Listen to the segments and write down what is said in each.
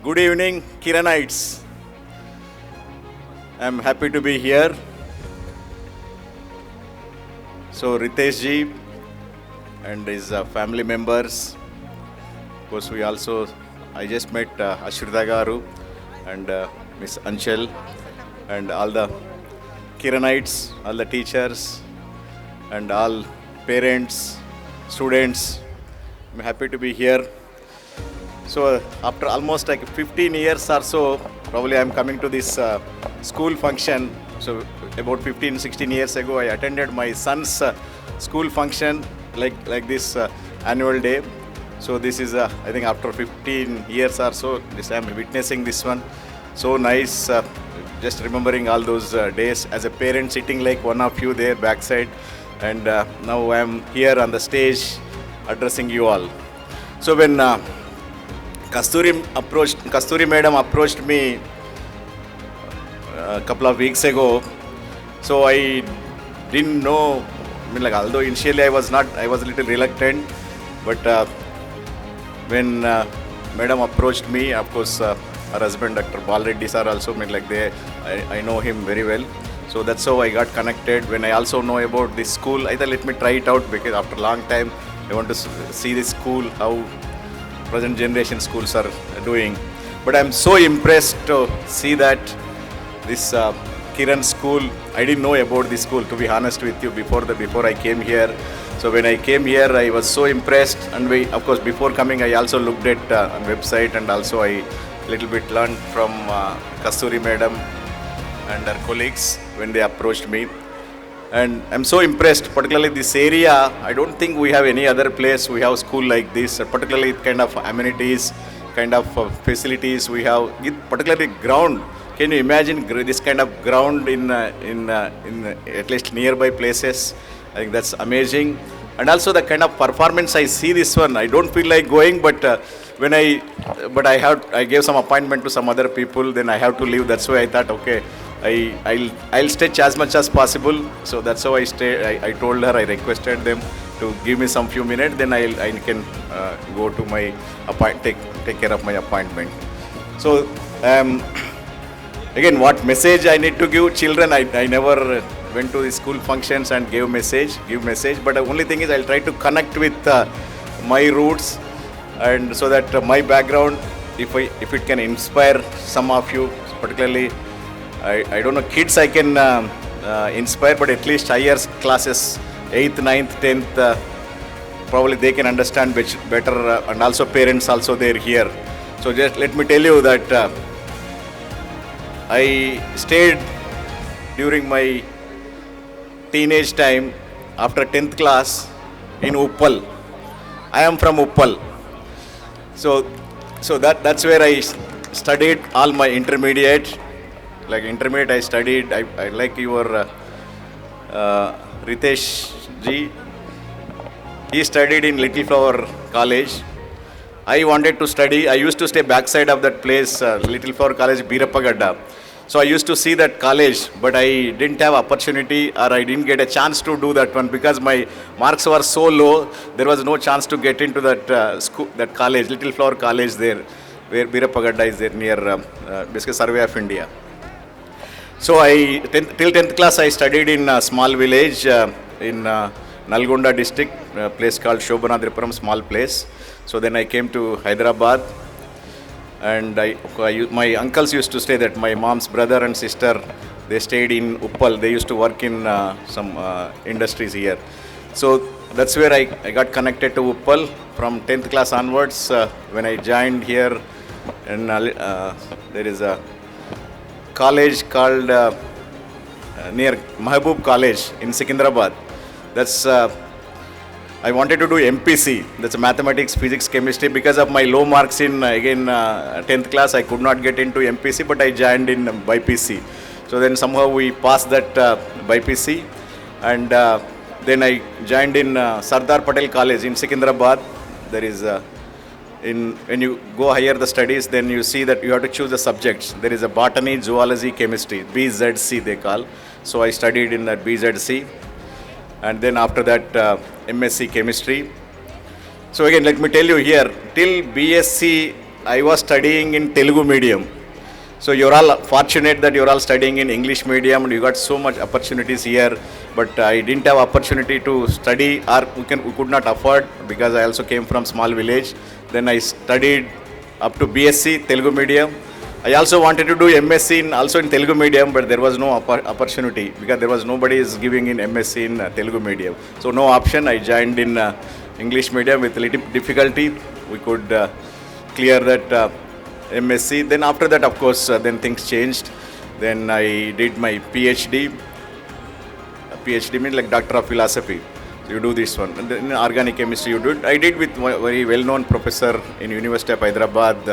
Good evening, Kiranites. I'm happy to be here. So, Ritesh ji and his family members. Of course, I just met Ashrita Garu and Miss Anchal and all the Kiranites, all the teachers and all parents, students. I'm happy to be here. So after almost like 15 years or so, probably I'm coming to this school function. So about 15, 16 years ago, I attended my son's school function like this annual day. So this is, I think after 15 years or so, I'm witnessing this one. So nice, just remembering all those days as a parent sitting like one of you there backside. And now I'm here on the stage addressing you all. So when Kasturi madam approached me a couple of weeks ago. So I didn't know, although initially I was a little reluctant, but when madam approached me, of course, her husband, Dr. Bal Reddy sir also, I know him very well. So that's how I got connected. When I also know about this school, I thought let me try it out because after a long time, I want to see this school, how present generation schools are doing. But I'm so impressed to see that this Kiran school, I didn't know about this school, to be honest with you, before I came here. So when I came here, I was so impressed, and of course before coming I also looked at website, and also I little bit learned from Kasturi madam and her colleagues when they approached me. And I'm so impressed, particularly this area. I don't think we have any other place we have school like this, particularly kind of amenities, kind of facilities we have, particularly ground. Can you imagine this kind of ground in at least nearby places? I think that's amazing. And also the kind of performance I see this one, I don't feel like going, but I gave some appointment to some other people, then I have to leave. That's why I thought, okay, I'll stretch as much as possible. So that's how I stayed. I told her, I requested them to give me some few minutes, then I can go to my take care of my appointment. So again, what message I need to give children? I never went to the school functions and give message. But the only thing is I'll try to connect with my roots, and so that my background, if it can inspire some of you, particularly. I don't know, kids I can inspire, but at least higher classes, 8th, 9th, 10th, probably they can understand better, and also parents also they're here. So just let me tell you that I stayed during my teenage time after 10th class in Uppal. I am from Uppal. So that's where I studied all my intermediate. Like intermediate, I studied. I like your Ritesh ji. He studied in Little Flower College. I wanted to study. I used to stay backside of that place, Little Flower College, Birapagadda. So I used to see that college, but I didn't have opportunity, or I didn't get a chance to do that one because my marks were so low. There was no chance to get into that school, that college, Little Flower College there, where Birapagadda is there near basically Survey of India. So till 10th class I studied in a small village in Nalgonda district, a place called Shobhanadripuram, small place. So then I came to Hyderabad, and my uncles used to stay there. My mom's brother and sister, they stayed in Uppal. They used to work in some industries here. So that's where I got connected to Uppal from 10th class onwards. When I joined here, and there is a college called near Mahbub College in Secunderabad. That's I wanted to do MPC. That's mathematics, physics, chemistry. Because of my low marks in 10th class, I could not get into MPC, but I joined in BPC. So then somehow we passed that BPC, and then I joined in Sardar Patel College in Secunderabad. There is when you go higher the studies, then you see that you have to choose the subjects. There is a botany, zoology, chemistry, BZC they call. So I studied in that BZC, and then after that MSc chemistry. So again, let me tell you here, till BSc I was studying in Telugu medium. So you're all fortunate that you're all studying in English medium and you got so much opportunities here. But I didn't have opportunity to study, or we could not afford, because I also came from small village. Then I studied up to BSc Telugu medium. I also wanted to do MSc also in Telugu medium, but there was no opportunity because there was nobody is giving in MSc in Telugu medium. So no option. I joined in English medium with little difficulty. We could clear that MSc. Then after that, of course, then things changed. Then I did my PhD. PhD means like Doctor of Philosophy. So you do this one. And then in organic chemistry you do it. I did with a very well-known professor in University of Hyderabad.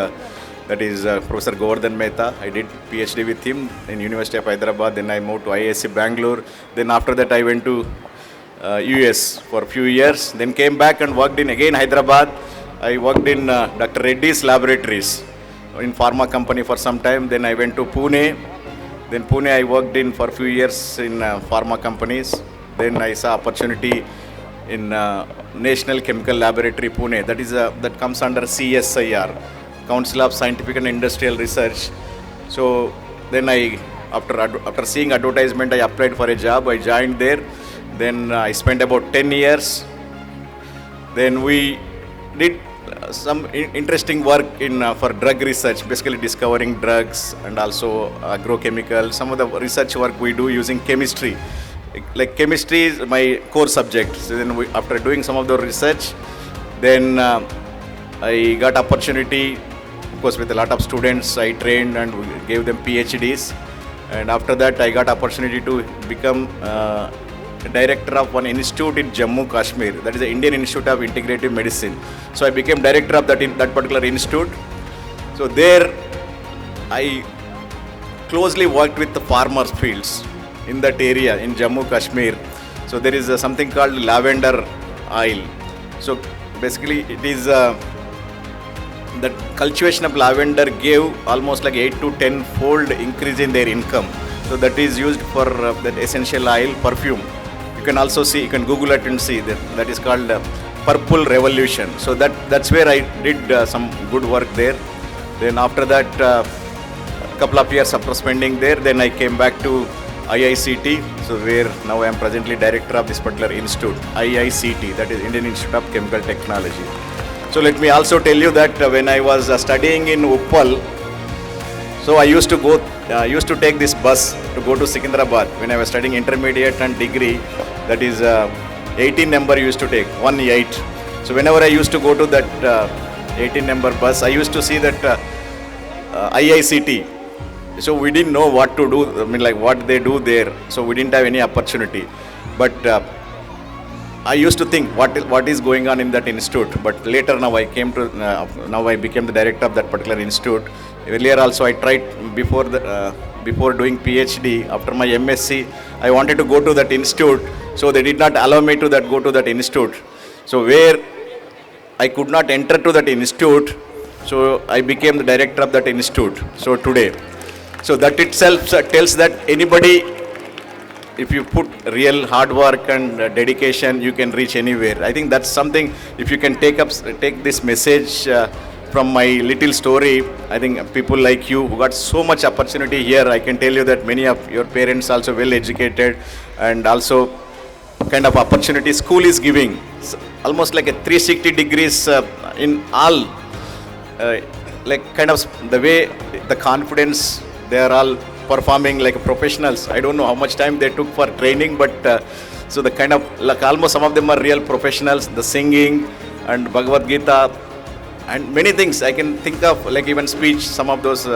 That is Professor Govardhan Mehta. I did PhD with him in University of Hyderabad. Then I moved to IISc Bangalore. Then after that I went to US for a few years. Then came back and worked in again Hyderabad. I worked in Dr. Reddy's laboratories in pharma company for some time. Then I went to Pune. Then Pune I worked in for a few years in pharma companies. Then I saw opportunity in National Chemical Laboratory Pune. That is that comes under CSIR, Council of Scientific and Industrial Research. So then after seeing advertisement, I applied for a job. I joined there. Then I spent about 10 years. Then we did some interesting work in for drug research, basically discovering drugs and also agrochemicals. Some of the research work we do using chemistry. Like chemistry is my core subject. So then after doing some of the research, then I got opportunity. Of course, with a lot of students, I trained and gave them PhDs. And after that, I got opportunity to become director of one institute in Jammu Kashmir. That is the Indian Institute of Integrative Medicine. So I became director of that particular institute. So there, I closely worked with the farmers' fields in that area in Jammu Kashmir. So there is something called lavender oil. So basically, it is that cultivation of lavender gave almost like 8 to 10 fold increase in their income. So that is used for that essential oil perfume. You can also see, you can Google it and see that is called Purple Revolution. So that's where I did some good work there. Then after that, couple of years after spending there, then I came back to IICT. So where now I am presently director of this particular institute, IICT, that is Indian Institute of Chemical Technology. So let me also tell you that when I was studying in Uppal, so I used to take this bus to go to Secunderabad when I was studying intermediate and degree. That is 18 number used to take, 18. So whenever I used to go to that 18 number bus, I used to see that IICT. So we didn't know what to do, I mean like what they do there. So we didn't have any opportunity. But I used to think what is going on in that institute, but later now I became the director of that particular institute. Earlier also I tried before doing PhD. After my MSc, I wanted to go to that institute, so they did not allow me to go to that institute. So where I could not enter to that institute, so I became the director of that institute. So today, so that itself tells that anybody, if you put real hard work and dedication, you can reach anywhere. I think that's something, if you can take this message from my little story, I think people like you who got so much opportunity here, I can tell you that many of your parents also well educated, and also kind of opportunity school is giving, almost like a 360 degrees in all, like kind of the way, the confidence, they are all performing like professionals. I don't know how much time they took for training, but so the kind of, like almost some of them are real professionals, the singing and Bhagavad Gita and many things I can think of, like even speech, some of those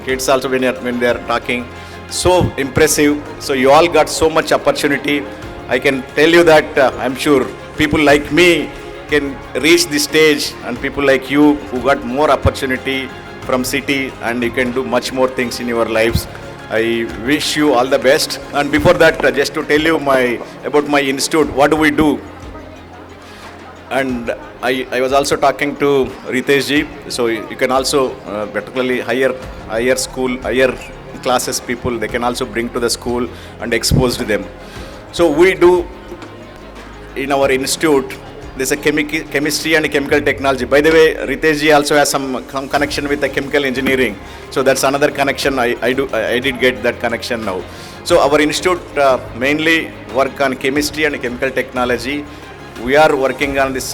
kids also when they are talking, so impressive. So you all got so much opportunity. I can tell you that I'm sure people like me can reach this stage, and people like you who got more opportunity from city, and you can do much more things in your lives. I wish you all the best. And before that, just to tell you about my institute, what do we do? And I was also talking to Ritesh ji, so you can also particularly higher school, higher classes people, they can also bring to the school and expose to them. So we do in our institute, there's a chemistry and chemical technology. By the way, Ritesh ji also has some connection with the chemical engineering. So that's another connection. I did get that connection now. So our institute mainly work on chemistry and chemical technology. We are working on this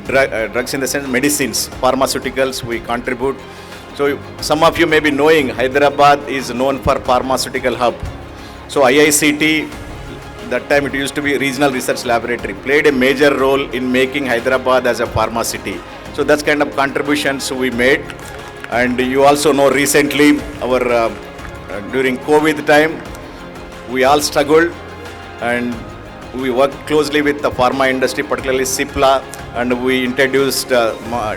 drugs in the sense medicines, pharmaceuticals. We contribute. So some of you may be knowing Hyderabad is known for pharmaceutical hub. So IICT, that time it used to be regional research laboratory, played a major role in making Hyderabad as a pharma city. So that's kind of contributions we made. And you also know recently our during COVID time, we all struggled and we worked closely with the pharma industry, particularly Cipla, and we introduced a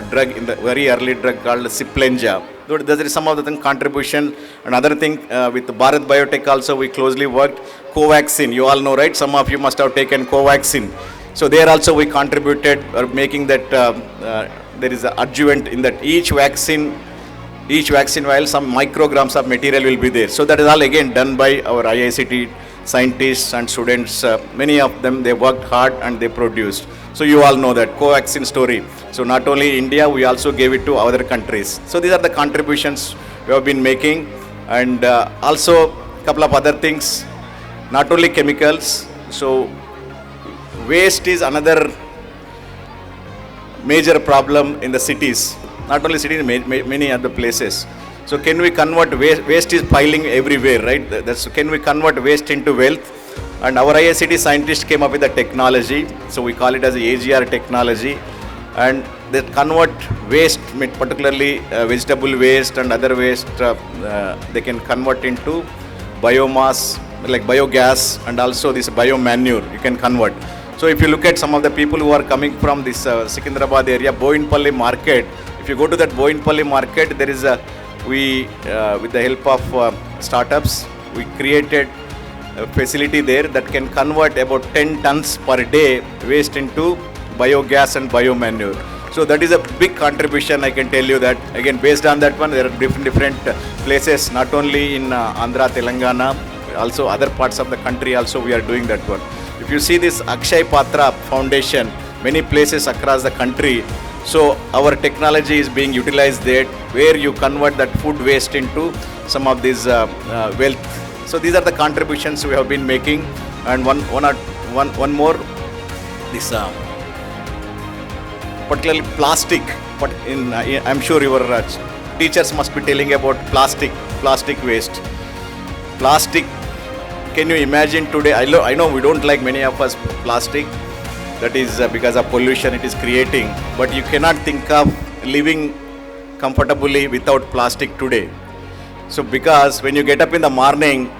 drug in the very early drug called Ciplenja. There is some of the contribution. Another thing with Bharat Biotech also we closely worked. Covaxin, you all know, right? Some of you must have taken Covaxin. So there also we contributed making that there is an adjuvant in that each vaccine vial, some micrograms of material will be there. So that is all again done by our IICT scientists and students. Many of them, they worked hard and they produced. So you all know that Covaxin story. So not only India, we also gave it to other countries. So these are the contributions we have been making. And also a couple of other things, not only chemicals. So waste is another major problem in the cities. Not only cities, many other places. So can we convert waste is piling everywhere, right? Can we convert waste into wealth? And our IICT scientists came up with a technology. So we call it as the AGR technology. And they convert waste, particularly vegetable waste and other waste, they can convert into biomass, like biogas, and also this biomanure you can convert. So if you look at some of the people who are coming from this Secunderabad area, Boinpalli market, if you go to that Boinpalli market, there is with the help of startups, we created a facility there that can convert about 10 tons per day waste into biogas and biomanure. So that is a big contribution, I can tell you that. Again, based on that one, there are different places, not only in Andhra, Telangana, also other parts of the country also we are doing that work. If you see this Akshay Patra Foundation, many places across the country, so our technology is being utilized there, where you convert that food waste into some of these wealth. So these are the contributions we have been making. And one more, this particularly plastic. But I'm sure your teachers must be telling about plastic waste. Plastic. Can you imagine today? I know we don't like many of us plastic. That is because of pollution it is creating. But you cannot think of living comfortably without plastic today. So because when you get up in the morning,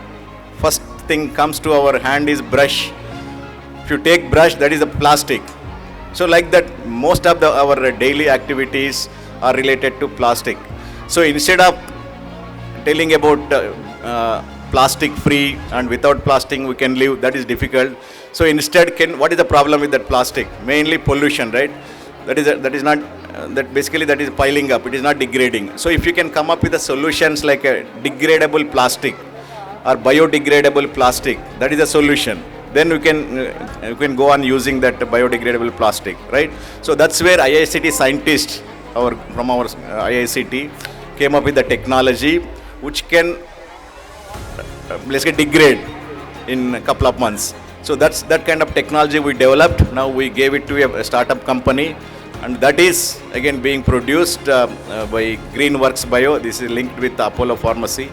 first thing comes to our hand is brush. If you take brush, that is a plastic. So like that, most of our daily activities are related to plastic. So instead of telling about plastic free and without plastic we can live, that is difficult. So instead, what is the problem with that plastic? Mainly pollution, right? That is piling up. It is not degrading. So if you can come up with the solutions like a degradable plastic or biodegradable plastic, that is a solution. Then you can go on using that biodegradable plastic, right? So that's where IICT scientists from our IICT came up with the technology which can let's say degrade in a couple of months. So that's that kind of technology we developed. Now we gave it to a startup company, and that is again being produced by Greenworks Bio. This is linked with Apollo Pharmacy.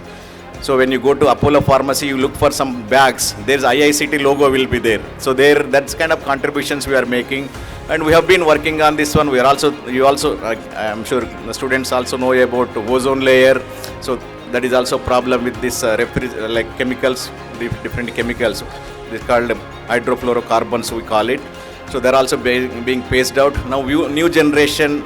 So when you go to Apollo Pharmacy, you look for some bags. There's IICT logo will be there. So that's kind of contributions we are making, and we have been working on this one. We are I'm sure the students also know about ozone layer. So that is also a problem with this like chemicals, different chemicals. It's called hydrofluorocarbons, we call it. So they're also being phased out. Now new generation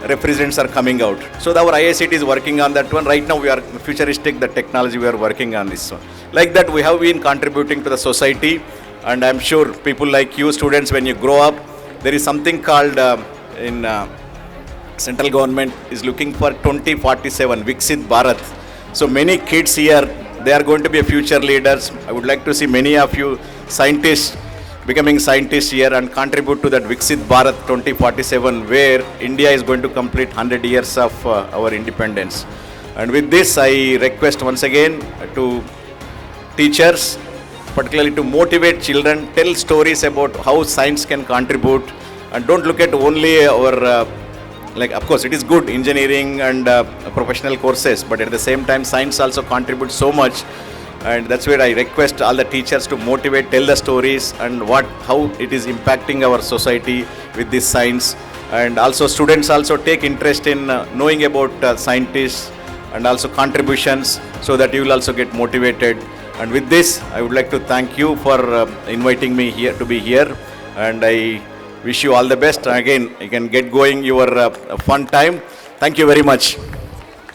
refrigerants are coming out. So our IICT is working on that one. Right now we are futuristic, the technology we are working on this one. Like that we have been contributing to the society, and I'm sure people like you students, when you grow up, there is something called in central government is looking for 2047 Viksit Bharat. So many kids here, they are going to be future leaders. I would like to see many of you scientists becoming scientists here and contribute to that Viksit Bharat 2047, where India is going to complete 100 years of our independence. And with this, I request once again to teachers, particularly to motivate children, tell stories about how science can contribute, and don't look at only our, like, of course, it is good, engineering and professional courses, but at the same time, science also contributes so much. And that's where I request all the teachers to motivate, tell the stories and how it is impacting our society with this science. And also students also take interest in knowing about scientists and also contributions, so that you will also get motivated. And with this, I would like to thank you for inviting me here to be here. And I wish you all the best. Again, you can get going your fun time. Thank you very much.